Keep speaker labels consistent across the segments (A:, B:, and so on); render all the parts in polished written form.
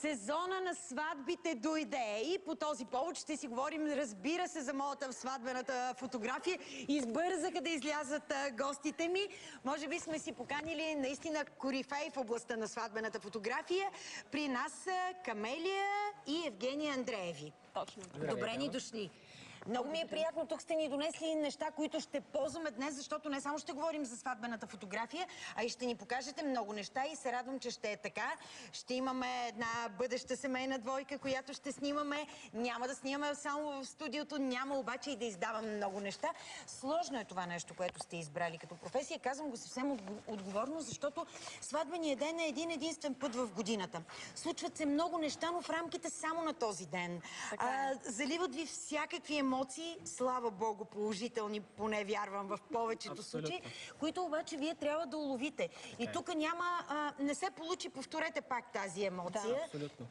A: Сезона на сватбите дойде и по този повод ще си говорим, разбира се, за моята сватбената фотография. Избързаха да излязат гостите ми. Може би сме си поканили наистина корифей в областта на сватбената фотография. При нас са Камелия и Евгения Андрееви.
B: Точно.
A: Добре ни дошли. Много ми е приятно. Тук сте ни донесли неща, които ще ползваме днес, защото не само ще говорим за сватбената фотография, а и ще ни покажете много неща и се радвам, че ще е така. Ще имаме една бъдеща семейна двойка, която ще снимаме. Няма да снимаме само в студиото, няма обаче и да издаваме много неща. Сложно е това нещо, което сте избрали като професия. Казвам го съвсем отговорно, защото сватбеният ден е един единствен път в годината. Случват се много неща, но в рамките само на този ден. Заливат ви всякакви емоции, слава Богу, положителни, поне вярвам в повечето случаи, които обаче вие трябва да уловите. И тук не се получи, повторете пак тази емоция.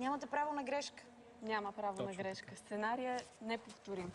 A: Нямате право на грешка.
B: Няма право на грешка. Сценария е неповторим.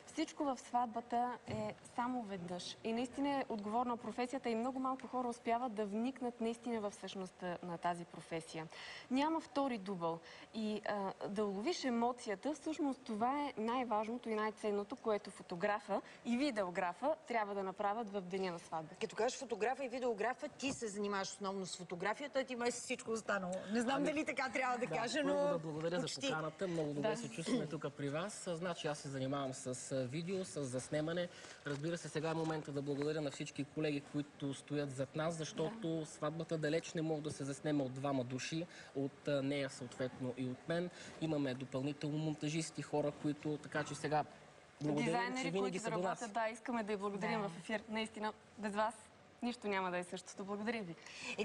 B: Всичко в сватбата е само веднъж. И наистина е отговорна професията и много малко хора успяват да вникнат наистина в същността на тази професия. Няма втори дубъл. И да уловиш емоцията, всъщност това е най-важното и най-ценното, което фотографа и видеографа трябва да направят в деня на сватба.
A: Като кажеш фотографа и видеографа, ти се занимаваш основно с фотографията, ти май с всичко останало. Не знам дали така трябва да кажа, но
C: първо да благодаря за поканата. Много добре се чувстваме тук при вас. Значи аз се занимавам с видео, с заснемане. Разбира се, сега е момента да благодаря на всички колеги, които стоят зад нас, защото сватбата далеч не може да се заснеме от двама души, от нея съответно и от мен. Имаме допълнително монтажисти, хора, които така че сега благодаря, че винаги са до нас.
B: Да, искаме да я благодарим в ефир. Наистина, без вас нищо няма да е същото. Благодарим ви.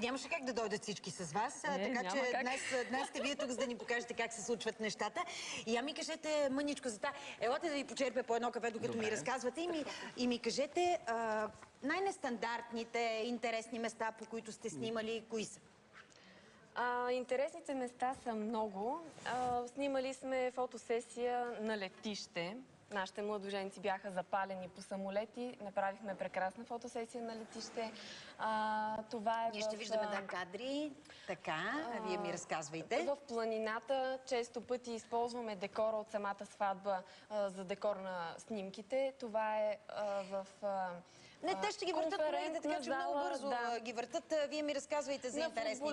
A: Нямаше как да дойдат всички с вас, така че днес сте вие тук, за да ни покажете как се случват нещата. И ми кажете мъничко за това. Елате да ви почерпя по едно кафе, докато ми разказвате и ми кажете най-нестандартните, интересни места, по които сте снимали, кои са?
B: Интересните места са много. Снимали сме фотосесия на летище. Нашите младоженци бяха запалени по самолети. Направихме прекрасна фотосесия на летище. Това е
A: Ние ще виждаме кадри. Така, вие ми разказвайте.
B: В планината често пъти използваме декора от самата сватба за декор на снимките. Това е в
A: те ще ги въртат колегите, така че много бързо ги въртат. Вие ми разказвайте за интересните.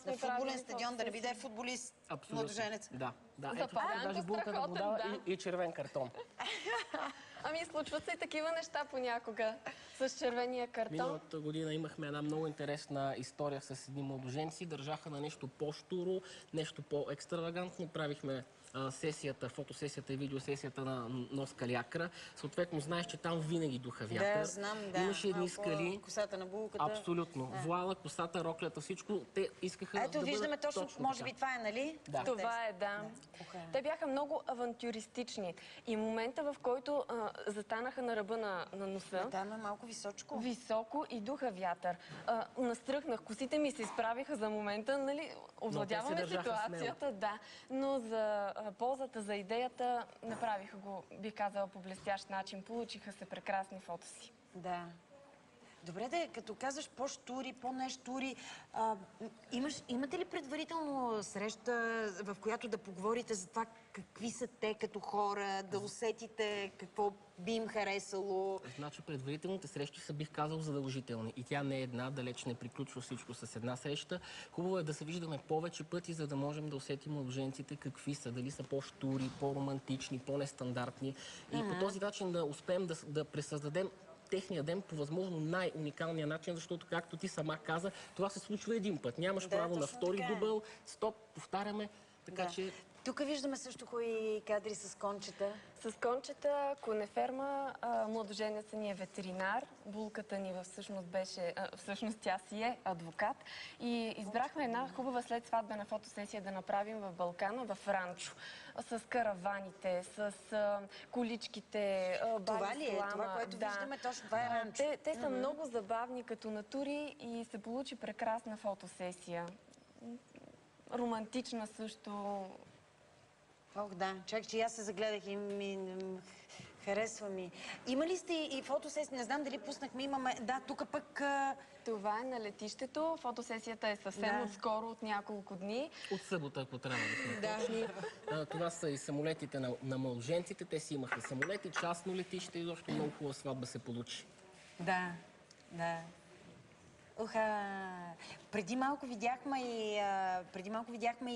B: На
A: футболен стадион, да не биде футболист, младоженец.
C: Да. Ето, даже булка да го дава и червен картон.
B: Случват се и такива неща понякога с червения картон.
C: Миналата година имахме една много интересна история с едни младоженци. Държаха на нещо по-щуро, нещо по-екстравагантно. Правихме фотосесията и видеосесията на нос Калиакра. Съответно, знаеш, че там винаги духа вятър.
A: Да, знам, да.
C: Имаше едни скали.
A: Косата на булката.
C: Абсолютно. Вуала, косата, роклята, всичко. Те искаха да бъдат
A: виждаме точно, може би това е, нали?
C: Да.
B: Това е, да. Те бяха много авантюристични. И момента, в който застанаха на ръба на носа.
A: Да, но малко височко.
B: Високо и духа вятър. Настръхнах. Косите ми се изправиха за момента, нали? Овладяваме ситуацията, да. Но за ползата, за идеята направиха го, бих казала, по блестящ начин. Получиха се прекрасни фотоси.
A: Да. Добре, като казваш по-щури, по-нештури, имате ли предварително среща, в която да поговорите за това какви са те като хора, да усетите какво би им харесало?
C: Значи предварителните срещи са, бих казал, задължителни. И тя не е една, далеч не приключва всичко с една среща. Хубаво е да се виждаме повече пъти, за да можем да усетим младоженците какви са. Дали са по-щури, по-романтични, по-нестандартни. И по този начин да успеем да пресъздадем техния ден по възможно най-уникалния начин, защото, както ти сама каза, това се случва един път. Нямаш право на втори дубъл. Стоп, повтаряме. Така че...
A: Тук виждаме също хубави кадри с кончета.
B: С кончета, конеферма, младоженецът ни е ветеринар, булката ни всъщност тя си е адвокат. И избрахме една хубава след сватбена фотосесия да направим в Балкана, в ранчо. С караваните, с количките,
A: това ли е? Това, което виждаме, точно това е ранчо.
B: Те са много забавни като натури и се получи прекрасна фотосесия. Романтична също.
A: Ох, да. Чакай, че аз се загледах и Харесва ми. Има ли сте и фотосесия? Не знам дали пуснахме, имаме... Да, тук пък...
B: Това е на летището. Фотосесията е съвсем отскоро, от няколко дни.
C: От събота, ако трябва да сме точни. Това са и самолетите на младоженците. Те си имаха самолети, частно летище и защо много хубава сватба се получи.
A: Да, да. Преди малко видяхме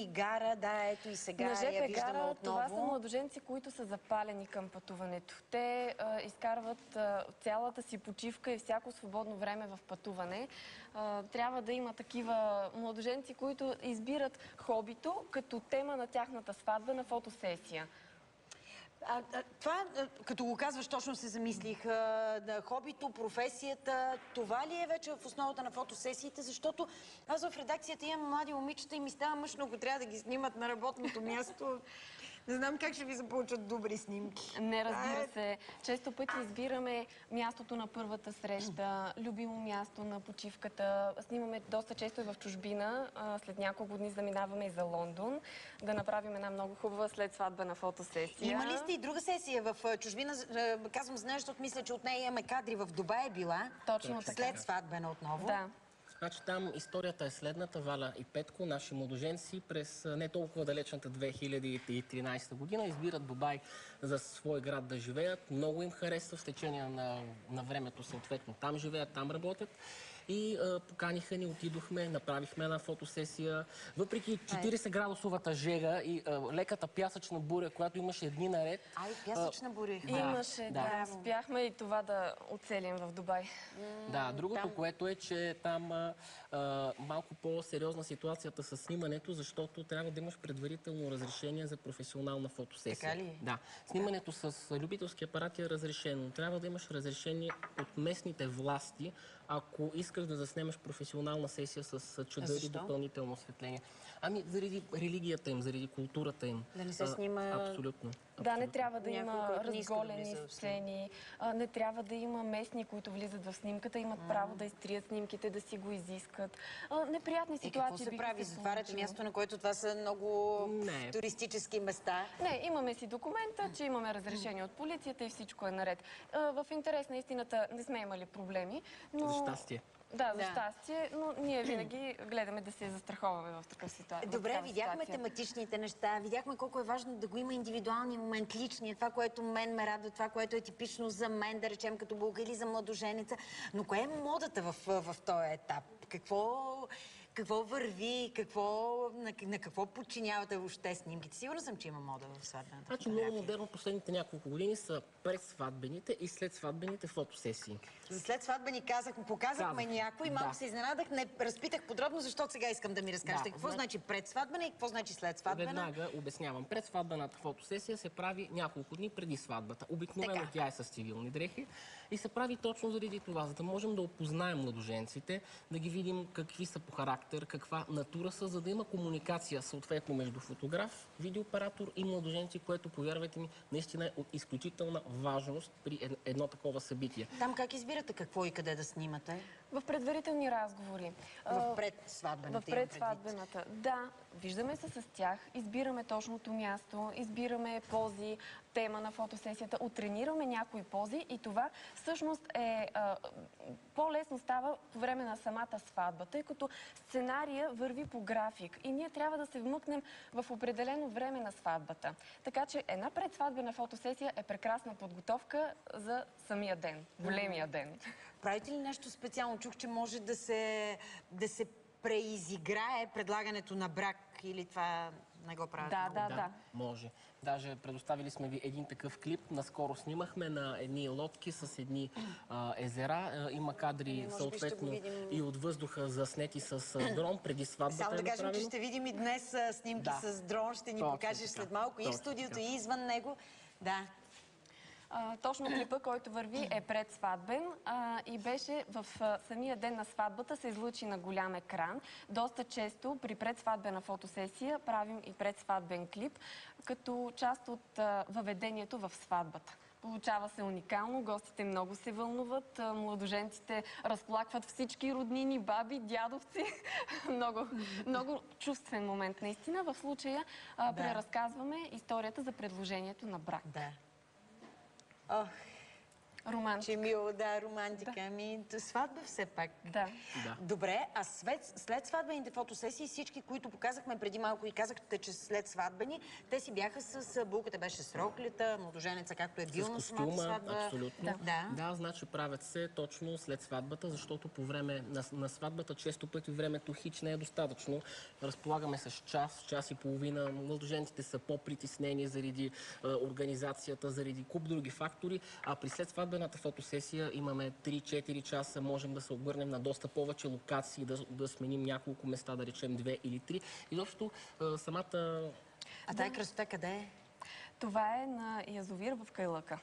A: и Гара, да, ето и сега
B: на
A: я
B: ЖП
A: виждаме
B: Гара,
A: отново.
B: това са младоженци, които са запалени към пътуването. Те изкарват цялата си почивка и всяко свободно време в пътуване. Трябва да има такива младоженци, които избират хобито като тема на тяхната сватба на фотосесия.
A: Това, като го казваш, точно се замислих. Хобито, професията, това ли е вече в основата на фотосесиите? Защото аз в редакцията имам млади момичета и ми става мъчно, ако трябва да ги снимат на работното място. Не знам как ще ви заполучат добри снимки.
B: Не, разбира се. Често пъти избираме мястото на първата среща, любимо място на почивката. Снимаме доста често и в чужбина. След няколко дни заминаваме и за Лондон да направим една много хубава след сватбена фотосесия.
A: Има ли сте и друга сесия в чужбина? Казвам, знаеш, защото мисля, че от нея имаме кадри. В Дубай е била.
B: Точно така.
A: След сватбена отново.
B: Да.
C: Значи там историята е следната. Валя и Петко, наши младоженци, през не толкова далечната 2013 година избират Дубай за свой град да живеят. Много им харесва, в течение на времето съответно. Там живеят, там работят. И поканиха ни, отидохме, направихме една фотосесия. Въпреки 40-градусовата жега и леката пясъчна буря, която имаше дни наред.
A: Пясъчна буря.
B: Имаше, да. Успяхме и това да оцелим в Дубай.
C: Да, другото, което е, че там малко по-сериозна ситуацията с снимането, защото трябва да имаш предварително разрешение за професионална фотосесия.
A: Така ли?
C: Да. Снимането с любителски апарати е разрешено. Трябва да имаш разрешение от местните власти, ако искаш да заснемеш професионална сесия с чадър и допълнително осветление. Ами, заради религията им, заради културата им.
A: Да не се снима...
C: Абсолютно.
B: Да, не трябва да има разголени сцени, не трябва да има местни, които влизат в снимката, имат право да изтрият снимките, да си го изискат. Неприятни ситуации.
A: Какво се прави? Затварят място, на което това са много туристически места?
B: Не, имаме си документа, че имаме разрешение от полицията и всичко е наред. В интерес на истината не сме имали проблеми, но...
C: За щастие.
B: Да, за щастие, но ние винаги гледаме да се застраховаме в такъв ситуация.
A: Добре, видяхме тематичните неща, видяхме колко е важно да го има индивидуалния момент, личния, това, което мен ме радва, това, което е типично за мен, да речем като булка или за младоженеца. Но кое е модата в този етап? Какво върви, на какво подчинявате въобще снимките? Сигурна съм, че има мода в сватбената
C: Значи
A: фотография.
C: много модерно последните няколко години са предсватбените и следсватбените фотосесии.
A: За след сватбени показахме някой, малко се изненадах, не разпитах подробно, защото сега искам да ми разкажете какво значи предсватбена и какво значи след сватбена.
C: Веднага обяснявам. Предсватбената фотосесия се прави няколко дни преди сватбата. Обикновено тя е с цивилни дрехи и се прави точно заради това, за да можем да опознаем младоженците, да ги видим какви са по характер, каква натура са, за да има комуникация съответно между фотограф, видеооператор и младоженци, което, повярвайте ми, наистина е от изключителна важност при едно такова събитие.
A: Там как избирате какво и къде да снимате?
B: В предварителни разговори.
A: В предсватбената.
B: В предсватбената. Да, виждаме се с тях, избираме точното място, избираме пози, тема на фотосесията, оттренираме някои пози и това всъщност е по-лесно става по време на самата сватба, тъй като сценария върви по график и ние трябва да се вмъкнем в определено време на сватбата. Така че една предсватбена фотосесия е прекрасна подготовка за самия ден, големия ден.
A: Правите ли нещо специално? Чух, че може да се преизиграе предлагането на брак или това не го правите?
B: Да.
C: Може. Даже предоставили сме ви един такъв клип. Наскоро снимахме на едни лодки с едни езера. Има кадри съответно и от въздуха заснети с дрон преди сватбата.
A: Само да кажем, че ще видим и днес снимки с дрон. Ще ни покажеш след малко и в студиото, и извън него. Да.
B: Точно клипа, който върви, е предсватбен и беше в самия ден на сватбата, се излучи на голям екран. Доста често при предсватбена фотосесия правим и предсватбен клип, като част от въведението в сватбата. Получава се уникално, гостите много се вълнуват, младоженците разплакват всички роднини, баби, дядовци. Много чувствен момент. Наистина в случая преразказваме историята за предложението на брак.
A: Ох,
B: Романтика.
A: че мило, да, романтика. Ами, сватба все пак.
B: Да.
C: Да.
A: Добре, а след сватбените фотосесии, всички, които показахме преди малко и казахте, че след сватбени, те си бяха с булката, беше с роклята, младоженеца, както е бил
C: С
A: на самата
C: костюма,
A: сватба.
C: абсолютно.
A: Да.
C: Да, значи правят се точно след сватбата, защото по време на сватбата често пъти времето хич не е достатъчно. Разполагаме с час, час и половина. Младоженците са по-притеснени заради организацията, заради куп други фактори, а при след сватбената фотосесия имаме 3-4 часа, можем да се обърнем на доста повече локации, да сменим няколко места, да речем 2 или 3. И защото самата...
A: А тая красота къде е?
B: Това е на язовир в Кайлъка.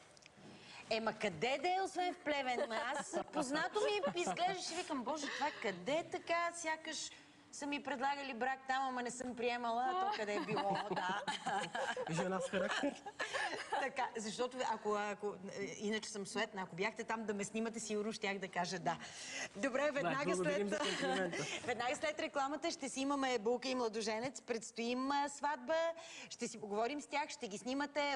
A: Ема къде да е, освен в Плевен? Аз познато ми изглеждаше и викам, боже, това къде е така, сякаш са ми предлагали брак там, ама не съм приемала, то къде е било, да.
C: Жена с характер.
A: Така, защото иначе съм суетна, ако бяхте там да ме снимате, сигурно щях да кажа да. Добре, веднага след рекламата ще си имаме булка и младоженец, предстои им сватба, ще си поговорим с тях, ще ги снимате,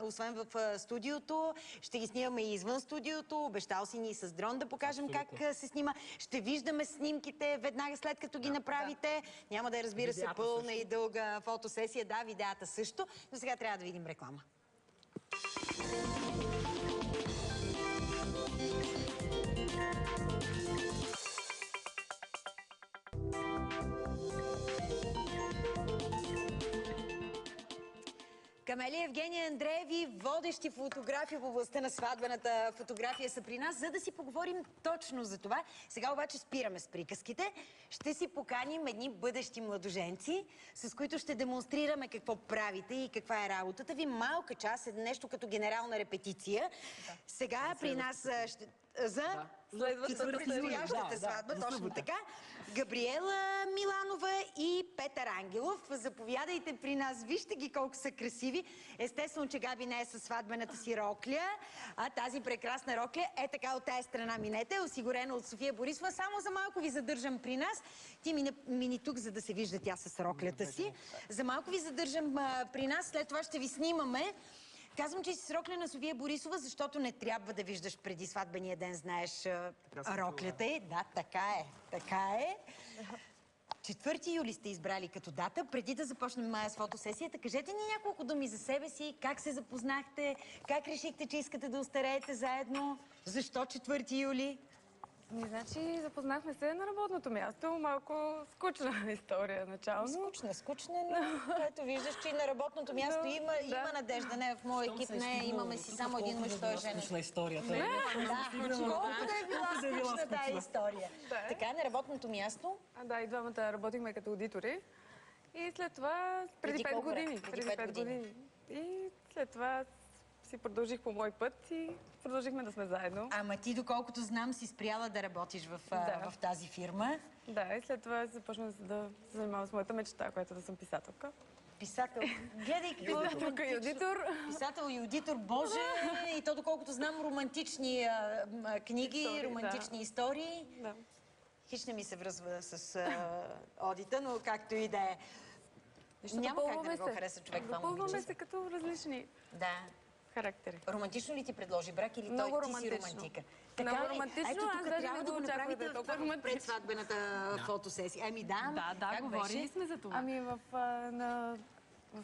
A: освен в студиото, ще ги снимаме и извън студиото, обещал си ни с дрон да покажем как се снима. Ще виждаме снимките веднага след като ги направите. Няма да е, разбира се, пълна и дълга фотосесия, да, видеята също, но сега трябва да видим реклама. Камелия, Евгения, Андрееви, водещи фотографи в областта на сватбената фотография са при нас, за да си поговорим точно за това. Сега обаче спираме с приказките. Ще си поканим едни бъдещи младоженци, с които ще демонстрираме какво правите и каква е работата ви. Малка част е нещо като генерална репетиция. Да. Сега при нас за предстоящата сватба, точно така. Габриела Миланова и Петър Ангелов. Заповядайте при нас. Вижте ги колко са красиви. Естествено, че Габи не е със сватбената си рокля, а тази прекрасна рокля е така от тая страна минете, осигурена от София Борисова. Само за малко ви задържам при нас. Ти мини тук, за да се вижда тя с роклята си. За малко ви задържам при нас, след това ще ви снимаме. Казвам, че си с рокля на София Борисова, защото не трябва да виждаш преди сватбения ден, знаеш, роклята е. Да, така е. Така е. 4 юли сте избрали като дата. Преди да започнем с фотосесията, кажете ни няколко думи за себе си. Как се запознахте? Как решихте, че искате да остареете заедно? Защо 4 юли?
B: Значи, запознахме се на работното място. Малко скучна история начално.
A: Скучна, но ето виждаш, че и на работното място има надежда. Не, в моя екип не, имаме си само един мъж, той е женен.
C: Скучна историята.
A: Колко да е била скучна тази история. Така, на работното място?
B: Да, и двамата работихме като аудитори. И след това, преди 5 години. Преди 5 години. И след това си продължих по мой път и продължихме да сме заедно.
A: Ама ти, доколкото знам, си спряла да работиш в тази фирма.
B: Да, и след това започнах да се занимавам с моята мечта, която да съм писателка.
A: Писател. Гледай
B: Писателка и аудитор.
A: Писател и аудитор, боже! И то, доколкото знам, романтични книги, романтични истории.
B: Да.
A: Хич не ми се връзва с одита, но както и да е. Няма как да не го хареса човек това момиче.
B: Допълваме се като различни характери.
A: Романтично ли ти предложи брак или
B: много
A: ти си романтика?
B: Много романтично,
A: аз даже не го очаквах да е толкова романтично. Пред сватбената фотосесия. Ами
B: да, говорили сме за това. Ами в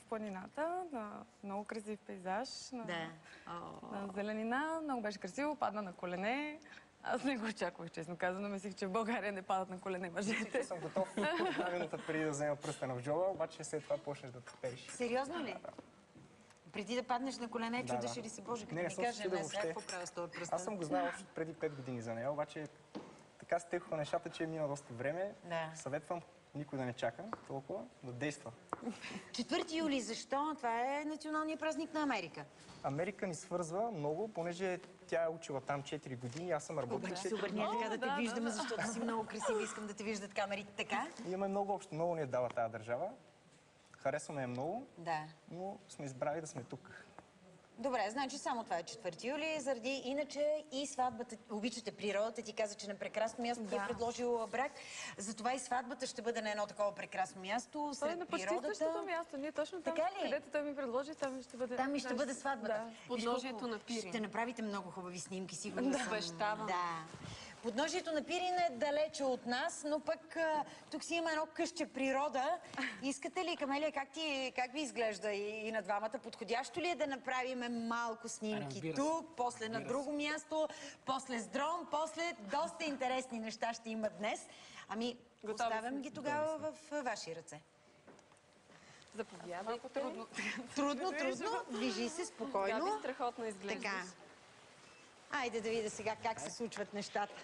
B: планината, на много красив пейзаж, на зеленина, много беше красиво, падна на колене. Аз не го очаквах, честно казано. Мислих, че в България не падат на колене мъжете.
D: Съм готов една минута преди да взема пръстена в джоба, обаче след това почнеш да трепериш.
A: Сериозно ли? Преди да паднеш на колене, чудеше ли си, Боже, като ми кажа, какво правя с този пръстен?
D: Аз съм го знал още преди 5 години за нея, обаче така стекоха нещата, че мина доста време. Съветвам никой да не чака толкова, да действа.
A: 4 юли, защо? Това е националният празник на Америка.
D: Америка ни свързва много, понеже тя е учила там 4 години, аз съм работил 4
A: години. Супер, ние така да те виждаме, защото си много красива, искам да те виждат камерите така.
D: Имаме много общо, много ни е дала тази държава. Харесваме я много, но сме избрали да сме тук.
A: Добре, значи само това е 4 юли, заради иначе и сватбата, обичате природата, ти каза, че на прекрасно място ти е предложил брак, затова и сватбата ще бъде на едно такова прекрасно място, сред природата.
B: Той е на почти същото място, ние точно там, където той ми предложи, там ще бъде...
A: Там и ще бъде сватбата.
B: Да, подножието на Пирин.
A: Ще направите много хубави снимки, сигурно съм.
B: Обещавам.
A: Да. Подножието на Пирин е далече от нас, но пък тук си има едно къща природа. Искате ли, Камелия, как ви изглежда и на двамата? Подходящо ли е да направим малко снимки тук, после на друго място, после с дрон, после доста интересни неща ще има днес. Ами, оставям ги тогава в ваши ръце.
B: Заповядайте.
A: Трудно. Движи се спокойно.
B: Габи, страхотно изглеждаш.
A: Така. Айде да видя сега как се случват нещата.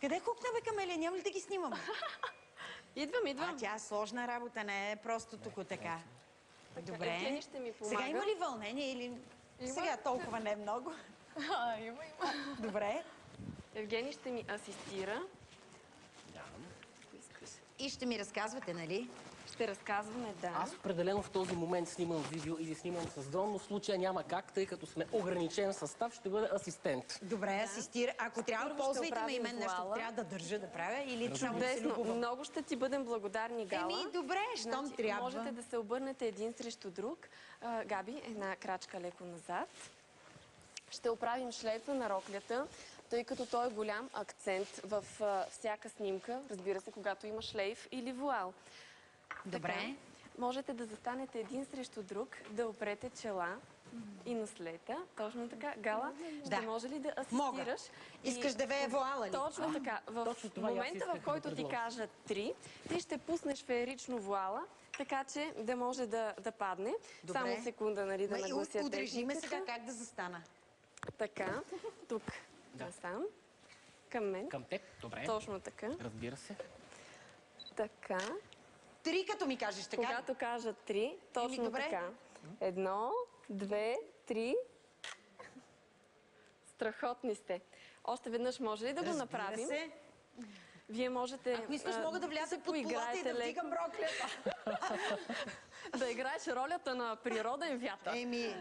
A: Къде хукна, бе, Камелия? Няма ли да ги снимам?
B: Идвам.
A: Тя е сложна работа, не е просто тук така. Добре.
B: Евгений ще ми помага.
A: Сега има ли вълнение или... Сега толкова не много.
B: Има.
A: Добре.
B: Евгений ще ми асистира.
A: И ще ми разказвате, нали?
B: Ще разказваме, да.
C: Аз определено в този момент снимам видео или снимам с дрон, но в случая няма как, тъй като сме ограничен състав, ще бъда асистент.
A: Добре, асистира. Ако трябва, ползвайте ме и мен нещо, трябва да държа да правя или само да се любовам.
B: Много ще ти бъдем благодарни, Гала.
A: Добре, щом трябва.
B: Можете да се обърнете един срещу друг. Габи, една крачка леко назад. Ще оправим шлейфа на роклята, тъй като той е голям акцент в всяка снимка, разбира се, когато има шлейф или вуал.
A: Добре.
B: Така, можете да застанете един срещу друг, да опрете чела и нослета. Точно така. Гала, ще може ли да асистираш?
A: Мога. Искаш да вее вуала ли?
B: Точно така. В момента, в който ти кажа 3, ти ще пуснеш феерично вуала, така че да може да падне.
A: Добре.
B: Само секунда, нали, да наглася
A: Удрежи ме
B: техниката.
A: сега как да застана.
B: Така, тук насам. Към мен.
C: Към теб? Добре.
B: Точно така.
C: Разбира се.
B: Така.
A: 3, като ми кажеш така.
B: Когато кажа 3, точно така. 1, 2, 3. Страхотни сте. Още веднъж може ли да го направим?
A: Се.
B: Вие можете...
A: Ако искаш, мога да вляза под полата и да вдигам роклята.
B: Да играеш ролята на природен вятър.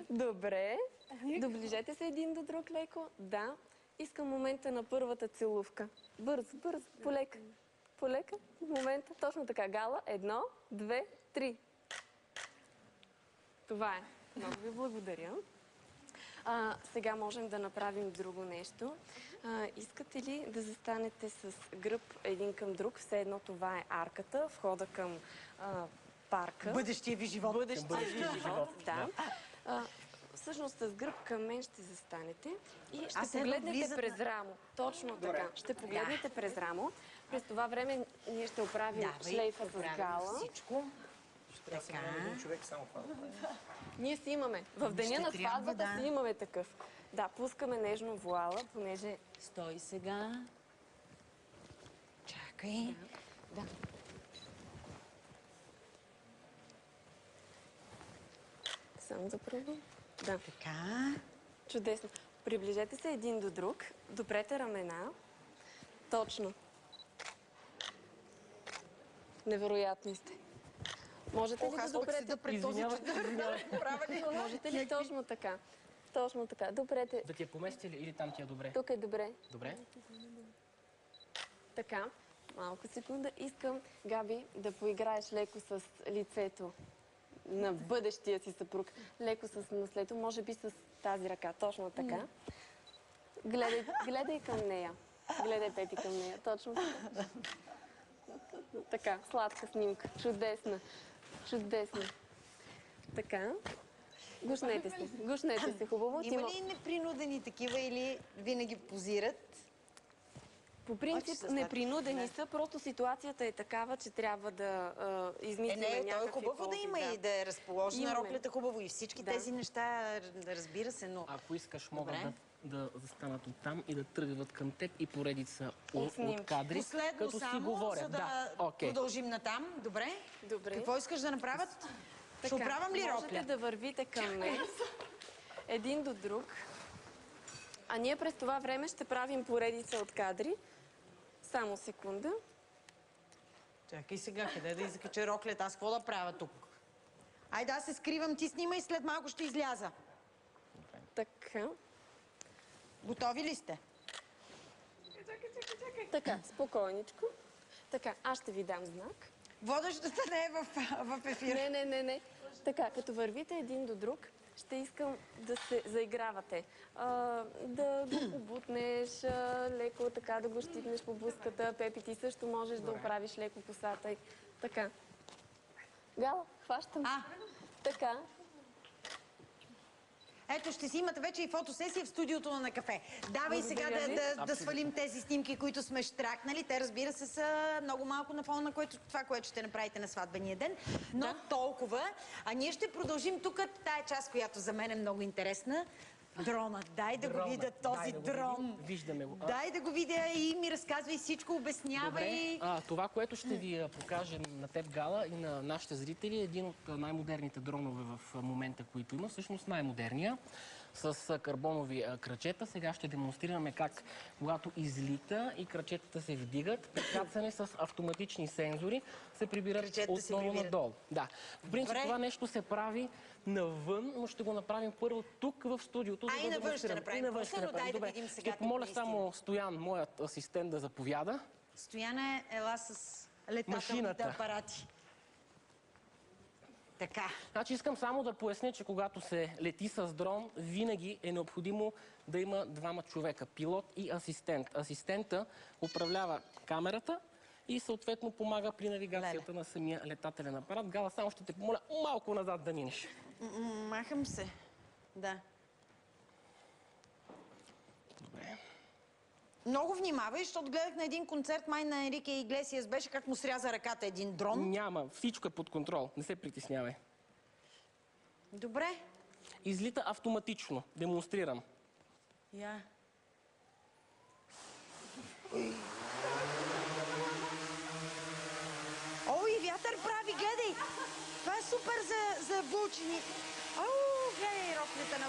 B: Добре. Доближете се един до друг леко. Да. Искам момента на първата целувка. Бързо, полека. Полека. В момента. Точно така. Гала. 1, 2, 3. Това е. Много ви благодаря. Сега можем да направим друго нещо. Искате ли да застанете с гръб един към друг? Все едно това е арката, входа към парка.
A: Бъдещия ви живот.
B: Бъдещия ви живот, да. Всъщност с гръб към мен ще застанете и ще погледнете през рамо. Точно така. Ще погледнете през рамо. През това време ние ще оправим шлейфа с Гала.
A: Всичко.
D: Трябва да се намерим един човек само това.
B: Ние си имаме. В деня на сватбата си имаме такъв. Да, пускаме нежно вуала, понеже...
A: Стой сега. Чакай.
B: Да. Само да пробвам. Да.
A: Така.
B: Чудесно. Приближете се един до друг. Допрете рамена. Точно. Невероятни сте. Можете ли да допрете? Можете ли точно така? Точно така. Допрете.
C: Да ти я помести ли или там ти е добре?
B: Тук е добре.
C: Добре.
B: Така. Малко секунда. Искам, Габи, да поиграеш леко с лицето на бъдещия си съпруг. Леко с наслето, може би с тази ръка. Точно така. Гледай към нея. Гледай, Пети, към нея. Точно така. Така, сладка снимка. Чудесна. Чудесна. Така. Гушнете се хубаво.
A: Има ли непринудени такива или винаги позират?
B: По принцип непринудени са, просто ситуацията е такава, че трябва да измислим някакви
A: то е хубаво да има и да е разположена роклята хубаво и всички тези неща, разбира се, но...
C: Ако искаш, могат да застанат оттам и да тръгват към теб и поредица от кадри,
A: последно
C: като си говорят.
A: За да продължим натам. Добре?
B: Добре.
A: Какво искаш да направят? Ще оправям ли рокля?
B: Можете да вървите към мен, един до друг, а ние през това време ще правим поредица от кадри. Само секунда.
A: Чакай сега, къде да изкача роклята? Аз какво да правя тук? Айде, аз се скривам, ти снимай, след малко ще изляза.
B: Така.
A: Готови ли сте?
B: Чакай. Така, спокойничко. Така, аз ще ви дам знак.
A: Водещата не е в ефир.
B: Не. Така, като вървите един до друг, ще искам да се заигравате. Да го побутнеш, леко така да го щипнеш по буската. Пепи, ти също можеш да оправиш леко косата. Така. Гала, хващам. Така.
A: Ето, ще си имате вече и фотосесия в студиото на кафе. Давай сега да свалим тези снимки, които сме щракнали. Те, разбира се, са много малко на фона на това, което ще направите на сватбения ден. Но толкова. А ние ще продължим тук тая част, която за мен е много интересна. Дрона. Дай да го видя този дрон.
C: Виждаме го.
A: Дай да го видя и ми разказвай всичко, обяснявай.
C: Добре. Това, което ще ви покажем на теб, Гала, и на нашите зрители, е един от най-модерните дронове в момента, които има. Всъщност най-модерния. С карбонови крачета. Сега ще демонстрираме как, когато излита и крачетата се вдигат, при кацане с автоматични сензори се прибират отново надолу. Да. В принцип това нещо се прави навън, но ще го направим първо тук в студиото.
A: И навън ще направим. Дай да видим сега.
C: Ще помоля само Стоян, моят асистент, да заповяда.
A: Стояне, ела с летателните апарати. Така.
C: Значи искам само да поясня, че когато се лети с дрон, винаги е необходимо да има двама човека. Пилот и асистент. Асистента управлява камерата и съответно помага при навигацията на самия летателен апарат. Гала, само ще те помоля малко назад да минеш.
A: Махам се. Да.
C: Добре.
A: Много внимавай, защото гледах на един концерт май на Енрике Иглесиас, беше как му сряза ръката един дрон.
C: Няма. Всичко е под контрол. Не се притеснявай.
A: Добре.
C: Излита автоматично. Демонстрирам.
A: Ой, вятър прави, гледай! Това е супер за вълчени. Гледай роклята на...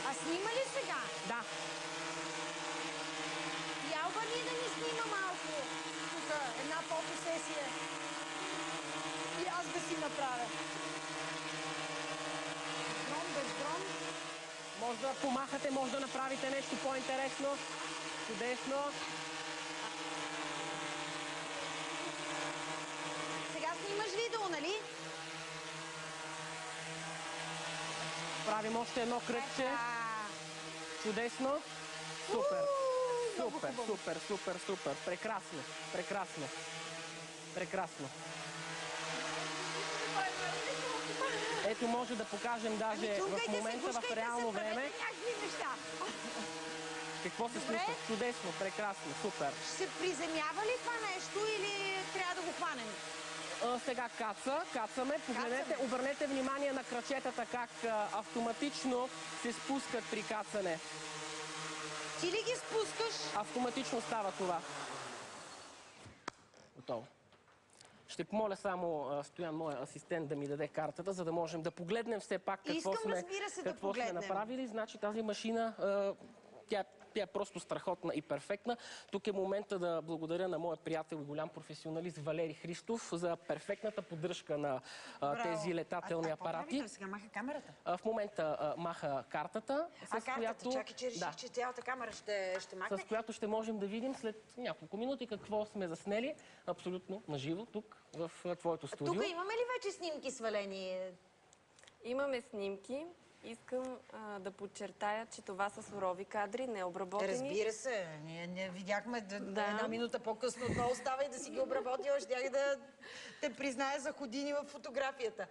A: А снима ли сега?
C: Да.
A: Ялба ли да ни снима малко? Тук една фотосесия. И аз да си направя. Дрон без дрон.
C: Може да помахате, може да направите нещо по-интересно. Чудесно.
A: Сега снимаш видео, нали?
C: Правим още едно кръгче. Чудесно. Супер. Супер. Прекрасно. Ето може да покажем даже в момента в реално време. Какво се случва? Чудесно, прекрасно, супер.
A: Ще се приземява ли това нещо или трябва да го хванем?
C: Сега кацаме. Погледнете, обърнете внимание на крачетата как автоматично се спускат при кацане.
A: Ти ли ги спускаш?
C: Автоматично става това. Готово. Ще помоля само Стоян, моя асистент, да ми даде картата, за да можем да погледнем все пак какво сме направили. Значи тази машина, тя е просто страхотна и перфектна. Тук е момента да благодаря на моя приятел и голям професионалист Валери Христов за перфектната поддръжка на тези летателни апарати.
A: Той сега маха камерата?
C: В момента маха картата,
A: картата, чакай, че реших, че цялата камера ще махне.
C: С която ще можем да видим след няколко минути какво сме заснели абсолютно наживо тук в твоето студио.
A: Тук имаме ли вече снимки свалени?
B: Имаме снимки. Искам да подчертая, че това са сурови кадри, необработени.
A: Разбира се. Ние видяхме една минута по-късно отново става и да си ги обработила. Щях да те призная за години в фотографията.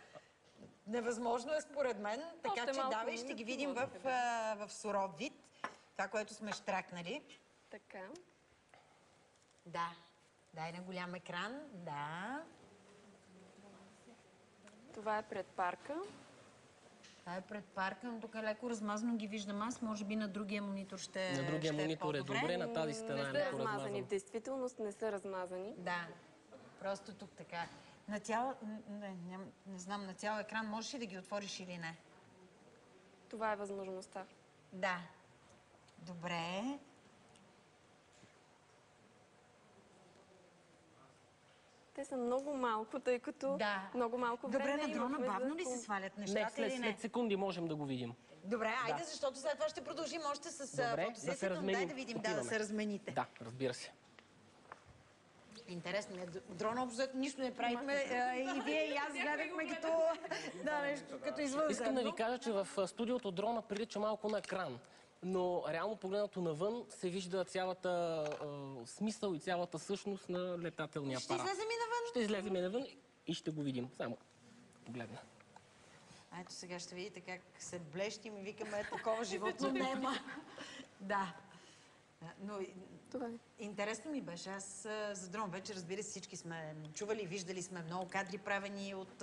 A: Невъзможно е според мен. Така че давай, ще ги видим в суров вид. Това, което сме щракнали.
B: Така.
A: Да. Дай на голям екран. Да.
B: Това е пред парка.
A: Това е пред парка, но тук е леко размазано, ги виждам аз. Може би на другия монитор ще
C: На другия монитор е добре, на тази стена е леко размазано.
B: В действителност не са размазани.
A: Да, просто тук така. На цял... Не знам, на цял екран можеш ли да ги отвориш или не?
B: Това е възможността.
A: Да. Добре.
B: Те са много малко, тъй като много малко време
A: Добре, на дрона
B: имахме
A: бавно ли
B: за...
A: се свалят нещата или не?
C: След секунди можем да го видим.
A: Добре, айде, защото след това ще продължим още с фотосесията, но дай да видим, да се размените.
C: Да, разбира се.
A: Интересно е. Дрона общо нищо не правихме и вие и аз гледахме като нещо, като извън.
C: Искам да ви кажа, че в студиото дрона прилича малко на екран. Но реално погледнато навън се вижда цялата смисъл и цялата същност на летателния апарат.
A: Ще излезем и навън?
C: Ще излезем и навън и ще го видим. Само погледна.
A: Ето сега ще видите как се блещим и викаме такова животно нема. Да. Но интересно ми беше. Аз за дрон вече, разбира се, всички сме чували, виждали сме много кадри правени от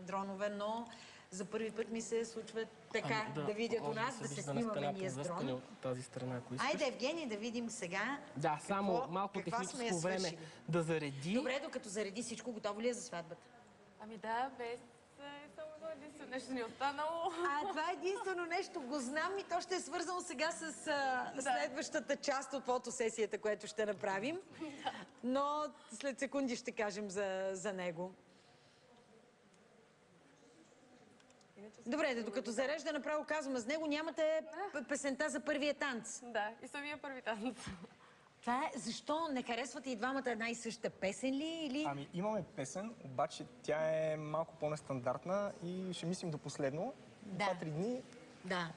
A: дронове, но за първи път ми се случва така да видят у нас, да се снимаме ние с дрон.
C: От тази страна, ако искаш.
A: Айде, Евгений, да видим сега.
C: Да, само малко техническо време да зареди.
A: Добре, докато зареди всичко, готово ли е за сватбата?
B: Ами да, без само единствено нещо ни е останало.
A: Това единствено нещо го знам и то ще е свързано сега с следващата част от фотосесията, което ще направим. Но след секунди ще кажем за него. Добре, докато зарежда, направо казваме, с него нямате песента за първия танц.
B: Да, и самия първи танц.
A: Това е, защо не харесвате и двамата една и съща песен ли? Или...
D: Ами имаме песен, обаче тя е малко по-нестандартна и ще мислим до последно. 2-3 дни.
A: Да.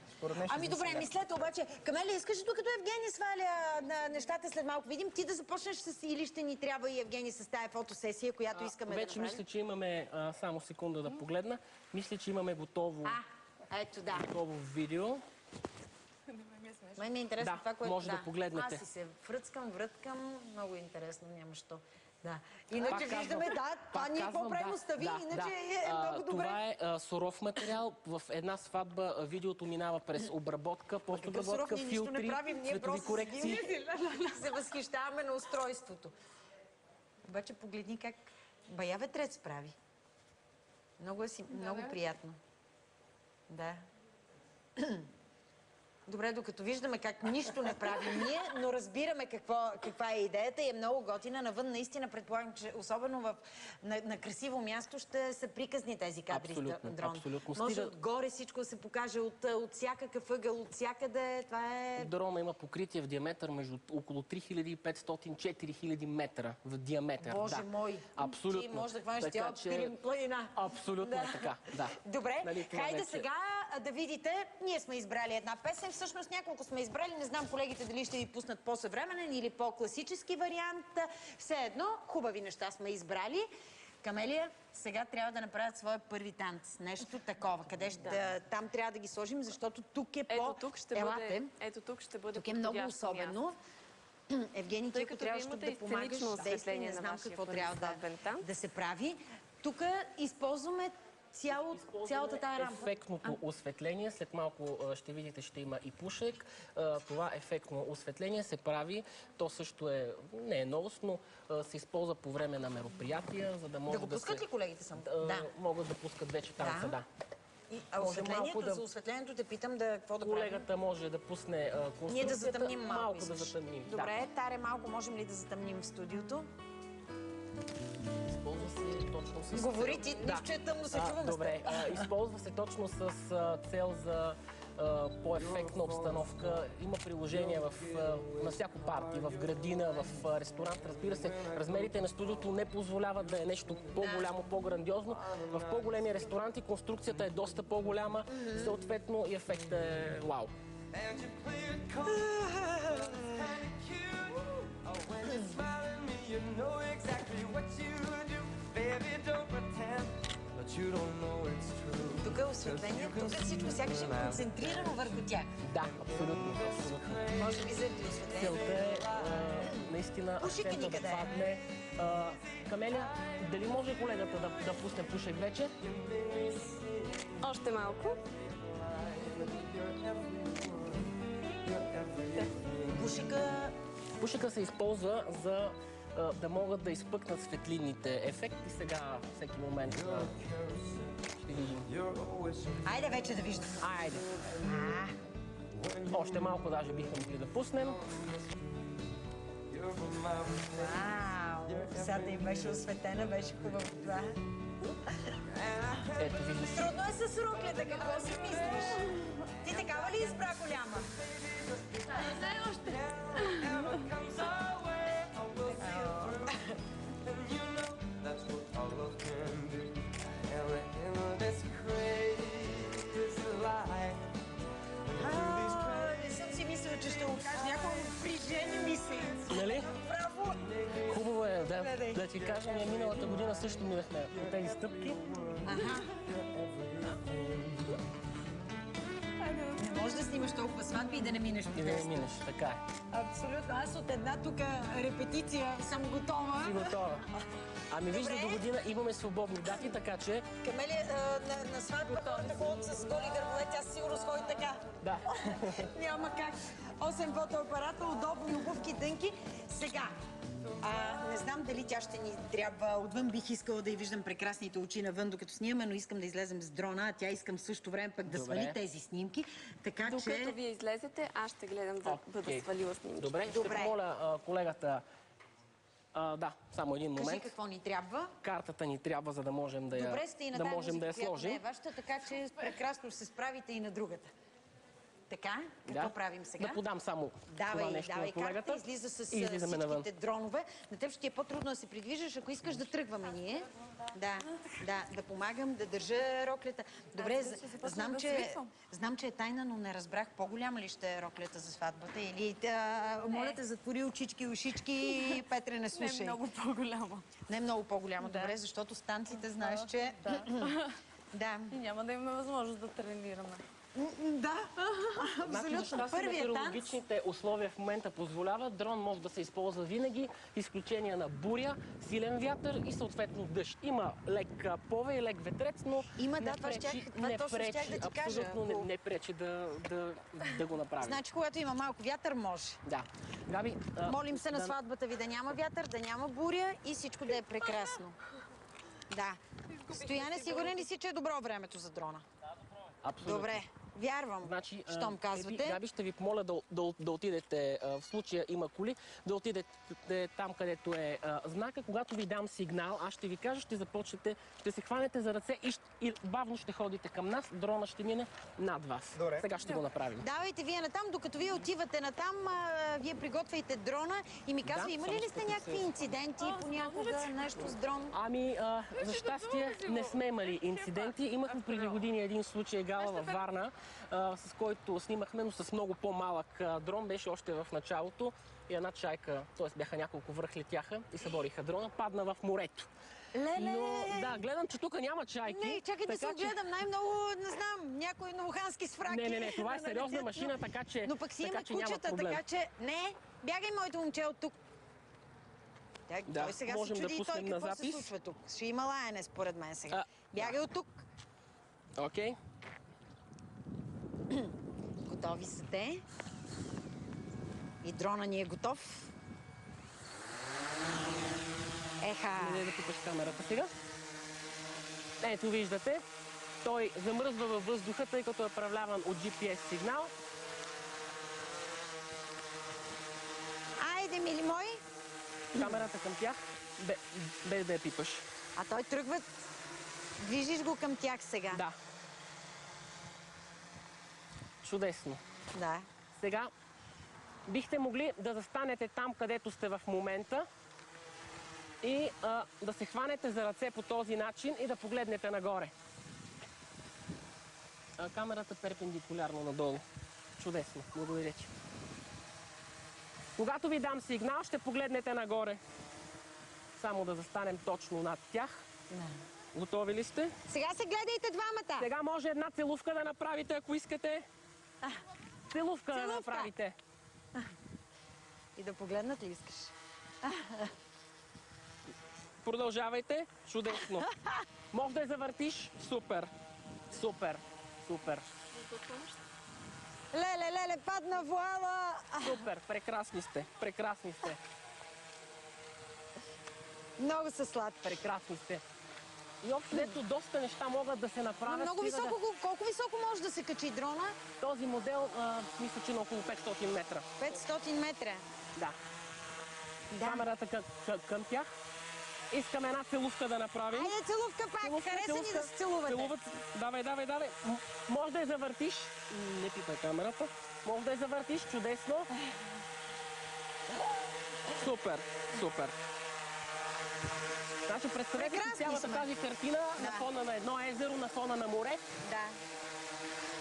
D: Ами
A: добре, мислете обаче. Камелия, искаш ли докато Евгений сваля нещата след малко видим, ти да започнеш с или ще ни трябва и Евгений с тая фотосесия, която искаме да направим?
C: Вече мисля, че имаме, само секунда да погледна, мисля, че имаме готово,
A: ето да.
C: готово видео.
A: Мен ми е интересно това, което...
C: може да погледнете.
A: Аз си се връткам, много интересно, няма що. Да. Иначе виждаме, това ние какво правим остави, иначе е много добре.
C: Това е суров материал. В една сватба видеото минава през обработка, постобработка, филтри, цветови корекции.
A: Се възхищаваме на устройството. Обаче погледни как бая ветрец прави. Много приятно. Да. Добре, докато виждаме как нищо не правим ние, но разбираме каква е идеята и е много готина. Навън наистина предполагам, че особено на красиво място ще са приказни тези кадри с дрон.
C: Абсолютно.
A: Може отгоре всичко да се покаже от всякакъв ъгъл, от всякъде. Това е...
C: Дрона има покритие в диаметър между около 3500-4000 метра в диаметър.
A: Боже мой!
C: Абсолютно.
A: Ти може да хванеш цяла Пирин планина.
C: Абсолютно така, да.
A: Добре, хайде сега да видите. Ние сме избрали една песен. Всъщност няколко сме избрали. Не знам колегите дали ще ви пуснат по-съвременен или по-класически вариант. Все едно, хубави неща сме избрали. Камелия, сега трябва да направят своя първи танц. Нещо такова. Там трябва да ги сложим, защото тук е
B: Ето тук ще бъде
A: тук е много особено. Евгений, ти ако трябваше тук да помагаш, действай, не знам какво трябва да се прави. Тук използваме цялата тая рамка.
C: Ефектното осветление, след малко ще видите, ще има и пушек. Това ефектно осветление се прави, то също не е новост, но се използва по време на мероприятия, за да могат
A: да го пускат ли колегите само?
C: Могат да пускат вече танца, да.
A: За осветлението те питам какво да правим.
C: Колегата може да пусне конструкцията.
A: Ние да затъмним малко
C: да затъмним.
A: Добре, Таре, малко можем ли да затъмним в студиото?
C: Използва се точно с...
A: Говори ти, нищо, че е тъмно, се чуваме.
C: Добре, използва се точно с цел за по-ефектна обстановка. Има приложения на всяко парти, в градина, в ресторант. Разбира се, размерите на студиото не позволяват да е нещо по-голямо, по-грандиозно. В по-големи ресторанти конструкцията е доста по-голяма, съответно и ефектът е вау.
A: Тук е осветлението, тук всичко сякаш е концентрирано върху тях.
C: Да, абсолютно.
A: Може би заради осветлението.
C: Целта е наистина акцента да падне. Камелия, дали може колегата да пусне пушек вече?
B: Още малко.
C: Пушека се използва за да могат да изпъкнат светлинните ефекти. Сега всеки момент ще видим.
A: Айде вече да виждам.
C: Айде. Още малко даже бихме могли да пуснем.
A: Вау! Косата им беше осветена, беше хубаво това.
C: Ето, виждате.
A: Трудно е с роклята, какво си мислиш? Ти такава ли избра голяма?
B: Не, още.
A: Не съм си мислила, че ще го кажа. Някакво напрежение ми се.
C: Нали?
A: Браво!
C: Хубаво е, да.
A: Гледай.
C: Да ти кажа, ние миналата година също минахме по тези стъпки.
A: Не можеш да снимаш толкова сватби и да не минеш по
C: И да не
A: теста.
C: минеш, така е.
A: Абсолютно. Аз от една тук репетиция съм готова.
C: Си готова. Ами вижда,
A: Добре.
C: до година имаме свободни дати, така че...
A: Камели, на сватба хората ходят с голи гърбове, тя сигурно ходи така.
C: Да.
A: Няма как. 8 фотоапарата, удобни обувки, дънки. Сега, не знам дали тя ще ни трябва. Отвън бих искала да й виждам прекрасните очи навън, докато снимаме, но искам да излезем с дрона, а тя искам в същото време пък да
C: Добре.
A: свали тези снимки. Така
B: Докато
A: че...
B: вие излезете, аз ще гледам да бъда свалила снимки.
C: Добре, ще
A: Добре.
C: помоля колегата... да, само един
A: Кажи
C: момент.
A: какво ни трябва.
C: Картата ни трябва, за да можем да я,
A: Добре сте и на
C: да
A: тази
C: можем да я
A: музика, която не
C: сложим.
A: е вашата, така че прекрасно ще се справите и на другата. Така? Какво правим сега?
C: Да подам само това
A: Давай,
C: нещо
A: давай
C: на колегата.
A: картата, излиза с
C: и излизаме навън.
A: всичките дронове. На теб ще ти е по-трудно да се придвижиш, ако искаш да тръгваме ние. Да помагам, да държа роклята. Добре,
B: вече започнах
A: знам,
B: да
A: че,
B: свиквам.
A: знам, че е тайна, но не разбрах по-голяма ли ще е роклята за сватбата. Или, моля те, затвори очички и ушички, Петре, не слушай.
B: Не е много по-голяма.
A: Не е много по-голяма, добре, защото станците знаеш, че... Да.
B: И няма да имаме възможност да тренираме.
A: Да,
C: Значи, за
A: абсолютно.
C: щастие,
A: Първият танц.
C: метеорологичните условия в момента позволяват. Дрон може да се използва винаги, изключение на буря, силен вятър и съответно дъжд. Има лек повей и лек ветрец, но
A: Има,
C: не
A: да, това
C: пречи,
A: точно щях да ти кажа.
C: абсолютно не пречи да го направим.
A: Значи, когато има малко вятър, може.
C: Да. Габи,
A: Молим се на сватбата ви да няма вятър, да няма буря и всичко да е прекрасно. Да. Стояне, сигурен ли си, че е добро времето за дрона?
C: абсолютно.
A: Добре. Вярвам,
C: Значи,
A: щом казвате.
C: Габи, ще ви помоля да отидете, в случая има коли, да отидете там, където е знака. Когато ви дам сигнал, аз ще ви кажа, ще започнете, ще се хванете за ръце и бавно ще ходите към нас.Дрона ще мине над вас.
D: Добре.
C: Сега ще го направим.
A: Давайте вие натам, докато вие отивате натам, вие приготвяйте дрона и ми казва, има
C: само
A: ли
C: ще
A: сте
C: се
A: някакви инциденти понякога, нещо с дрон?
C: Ами, за щастие не сме имали инциденти. Имахме преди години един случай гала във Варна, с който снимахме, но с много по-малък дрон. Беше още в началото и една чайка, т.е. бяха няколко връхлетяха и събориха дрона, падна в морето. Но да, гледам, че тук няма чайки.
A: Не, чакай да се
C: така че-
A: огледам. Най-много, не знам, някой новохански с фраки.
C: Не, това е сериозна машина, така че
A: Но пък си
C: така
A: има
C: че няма
A: кучета,
C: проблем.
A: така че... Не, бягай, моето момче, от тук.
C: Да,
A: Той сега се
C: можем да
A: чуди и той
C: пуснем на
A: какво се
C: запис.
A: случва тук. Ще има лаяне, според мен сега. Бягай от тук.
C: Окей.
A: Готови са те. И дрона ни е готов. Еха!
C: Не да пипаш камерата сега. Ето виждате, той замръзва във въздуха, тъй като е управляван от GPS сигнал.
A: Айде, мили мои!
C: Камерата към тях, без да я пипаш.
A: А той тръгва... Движиш го към тях сега.
C: Да. Чудесно.
A: Да.
C: Сега бихте могли да застанете там, където сте в момента и да се хванете за ръце по този начин и да погледнете нагоре. Камерата перпендикулярно надолу. Чудесно. Благодаря ти. Когато ви дам сигнал, ще погледнете нагоре. Само да застанем точно над тях. Готови ли сте?
A: Сега се гледайте двамата.
C: Сега може една целувка да направите, ако искате. Целувка да направите.
A: И да погледнат ли искаш?
C: Продължавайте. Чудесно. Може да я завъртиш. Супер. Супер. Супер.
A: Леле, падна вуала.
C: Супер. Прекрасни сте. Прекрасни сте.
A: Много са сладки.
C: Прекрасни сте. И общо дето доста неща могат да се направят.
A: Много високо, колко високо може да се качи дрона?
C: Този модел, мисля, че на около 500 метра.
A: 500 метра.
C: Да. Камерата към тях. Искаме една целувка да направим.
A: Айде, целувка пак. Хареса ни да се целувате.
C: Давай. Може да я завъртиш. Не пипай камерата. Може да я завъртиш. Чудесно. Супер. Значи, представете си цялата тази картина на фона на едно езеро, на фона на море.
A: Да.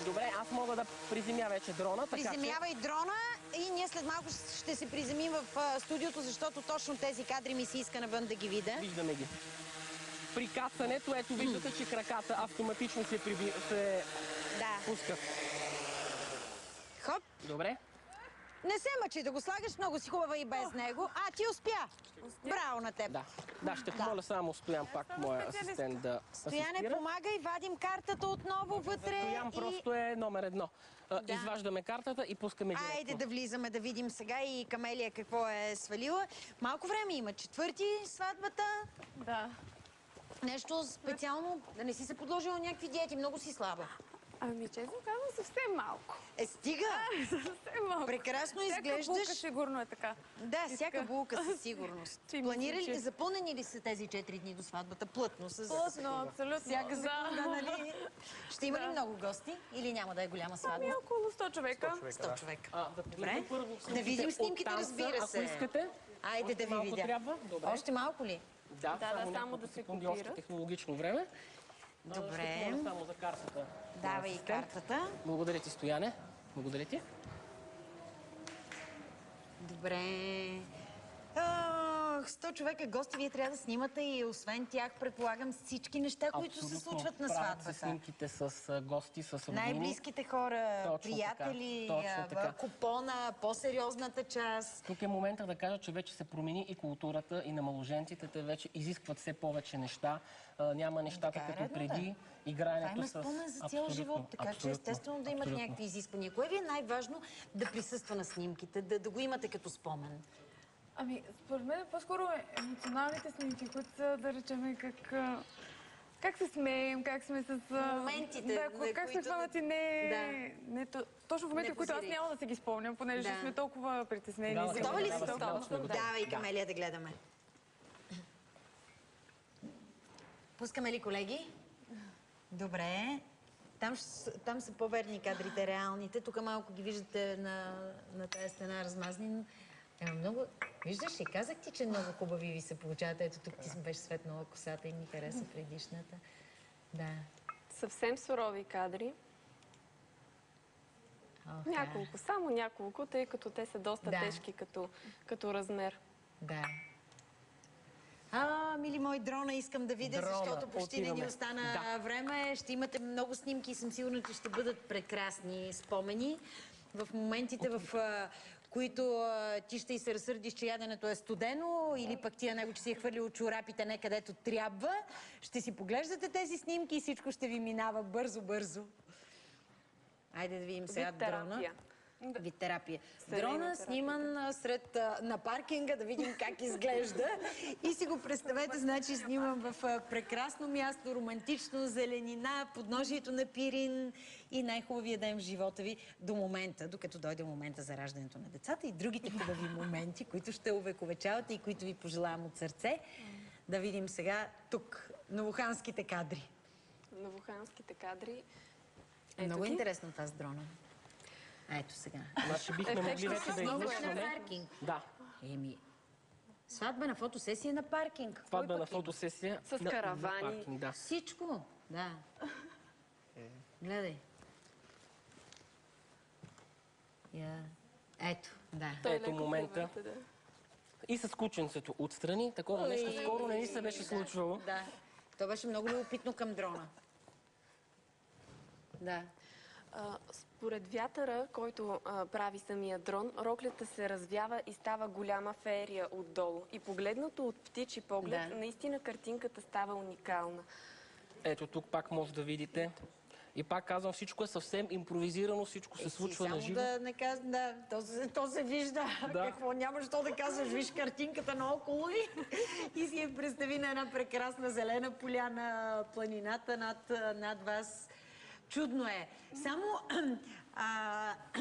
C: Добре, аз мога да приземя вече дрона.
A: Приземявай дрона и ние след малко ще се приземим в студиото, защото точно тези кадри ми се иска навън да ги видя.
C: Виждаме ги. При кацането, ето виждате, че краката автоматично се пускат.
A: Хоп.
C: Добре.
A: Не се мъчи да го слагаш, много си хубава и без него. Ти успя. Браво на теб.
C: Да, ще помоля само Стоян пак, моя асистент, да асистира.
A: Стояне, помагай, вадим картата отново вътре.
C: Стоян просто е номер 1. Изваждаме картата и пускаме директно.
A: Айде да влизаме, да видим сега и Камелия какво е свалила. Малко време има. 4-ти сватбата.
B: Да.
A: Нещо специално, да не си се подложила някакви диети, много си слаба.
B: Ами, честно казвам, съвсем малко.
A: Стига!
B: Съвсем малко.
A: Прекрасно
B: Всяка
A: изглеждаш.
B: булка сигурно е така.
A: Да, всяка булка със сигурност. Планирали ли, запълнени ли са тези 4 дни до сватбата? Плътно, с...
B: Плътно, абсолютно.
A: Всяка секунда, нали? Ще има ли много гости или няма да е голяма сватба?
B: Ами около 100 човека.
A: 100 човека.
C: Добре.
A: Да видим снимките, разбира се.
C: Ако искате.
A: Айде да ви видя. Още малко ли?
C: Да,
B: само да се
C: секунди,
B: копира.
C: още технологично време.
A: Добре.
C: Само за картата.
A: Давай и картата.
C: Благодаря ти, Стояне. Благодаря ти.
A: Добре. 100 човека гости вие трябва да снимате и освен тях предполагам всички неща, които се случват на сватбата.
C: Правят се снимките с гости, с роднини.
A: Най-близките хора,
C: Точно
A: приятели,
C: така.
A: купона, по-сериозната част.
C: Тук е момента да кажа, че вече се промени и културата, и на младоженците. Те вече изискват все повече неща. Няма нещата като преди. Играенето
A: това има спомен за цял живот, така че естествено да имат някакви изисквания. Кое ви е най-важно да присъства на снимките, да го имате като спомен?
E: Ами, според мен по-скоро емоционалните снимки, които са, да речем, как се смеем, как сме с...
A: Моментите,
E: да, как сме хванати, точно в момента, в които аз няма да се ги спомням, понеже сме толкова притеснени.
A: Готова ли си? Давай, Камелия, да гледаме. Пускаме ли, колеги? Добре. Там са по-верни кадрите, реалните. Тук малко ги виждате на тази стена размазни. Много... Виждаш ли, казах ти, че много хубави ви се получават. Ето тук ти беше светнала косата и ми хареса предишната. Да.
B: Съвсем сурови кадри. Няколко, само няколко, тъй като те са доста тежки като размер.
A: Да. Мили мои, дрона искам да видя, защото почти не ни остана време. Ще имате много снимки и съм сигурна, че ще бъдат прекрасни спомени. В моментите, в които ти ще и се разсърдиш, че яденето е студено, или пък ти него, че си е хвърлил чорапите не където трябва, ще си поглеждате тези снимки и всичко ще ви минава бързо-бързо. Айде да видим сега дрона. Вид терапия. Дрона сниман на паркинга, да видим как изглежда. И си го представете, значи снимам в прекрасно място, романтично, зеленина, подножието на Пирин и най-хубавия ден в живота ви до момента, докато дойде момента за раждането на децата и другите хубави моменти, които ще увековечавате и които ви пожелавам от сърце. Да видим сега тук новоханските кадри.
B: Новоханските кадри.
A: Много интересно това с дрона. Ето сега.
C: Ще бихме могли вече да излъчваме.
A: На паркинг.
C: Да.
A: Сватбена фотосесия на паркинг.
C: Сватбена фотосесия
B: с каравани.
C: На паркинг, да.
A: Всичко, да. Гледай. Ето, да.
C: Ето момента. И с кученцето отстрани. Такова нещо скоро не ни се беше случвало.
A: Да. То беше много любопитно към дрона. Да.
B: Според вятъра, който прави самия дрон, роклята се развява и става голяма феерия отдолу. И погледнато от птичи поглед, наистина картинката става уникална.
C: Ето тук пак може да видите И пак казвам, всичко е съвсем импровизирано, всичко се случва на живо.
A: Само да не казвам, да, то се вижда.
C: Да.
A: Какво няма що да казваш, виж картинката наоколо и си я представи на една прекрасна зелена поляна, планината над вас. Чудно е. Само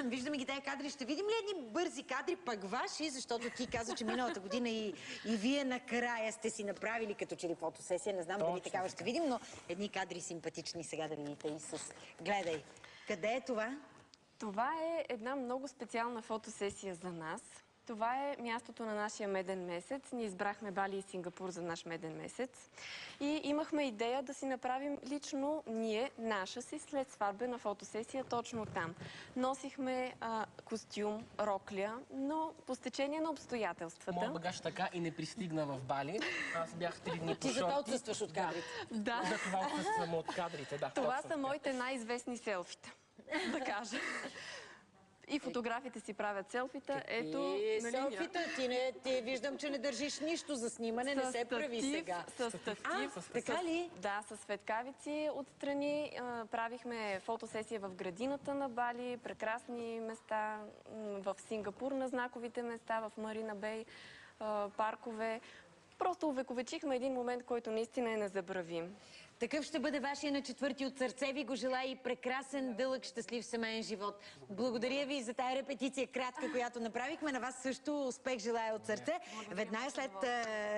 A: виждаме ги тези кадри. Ще видим ли едни бързи кадри, пък ваши, защото ти каза, че миналата година и вие накрая сте си направили като че ли фотосесия. Не знам дали такава ще видим, но едни кадри симпатични сега да видите. Исус, гледай. Къде е това?
B: Това е една много специална фотосесия за нас. Това е мястото на нашия меден месец. Ние избрахме Бали и Сингапур за наш меден месец. И имахме идея да си направим лично ние, наша си, след сватбена фотосесия точно там. Носихме костюм, рокля, но по стечение на обстоятелствата...
C: Моят багаж така и не пристигна в Бали. Аз бях 3 дни по шорти.
A: Ти затова отсъстваш от кадрите.
B: Да.
C: За това отсъствам от кадрите, да.
B: Това са моите най-известни селфита, да кажа. И фотографите си правят селфита. Ето, на линия.
A: Селфита, ти виждам, че не държиш нищо за снимане, не се прави сега.
B: С статив.
A: Така ли?
B: Да, с светкавици отстрани. Правихме фотосесия в градината на Бали, прекрасни места, в Сингапур на знаковите места, в Марина Бей, паркове. Просто увековечихме един момент, който наистина е незабравим.
A: Такъв ще бъде вашия на 4-ти от сърце. Ви го желая и прекрасен, дълъг, щастлив семейен живот. Благодаря ви за тая репетиция кратка, която направихме. На вас също успех желая от сърце. Веднага след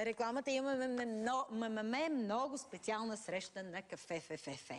A: рекламата имаме много специална среща на кафе ФФФ.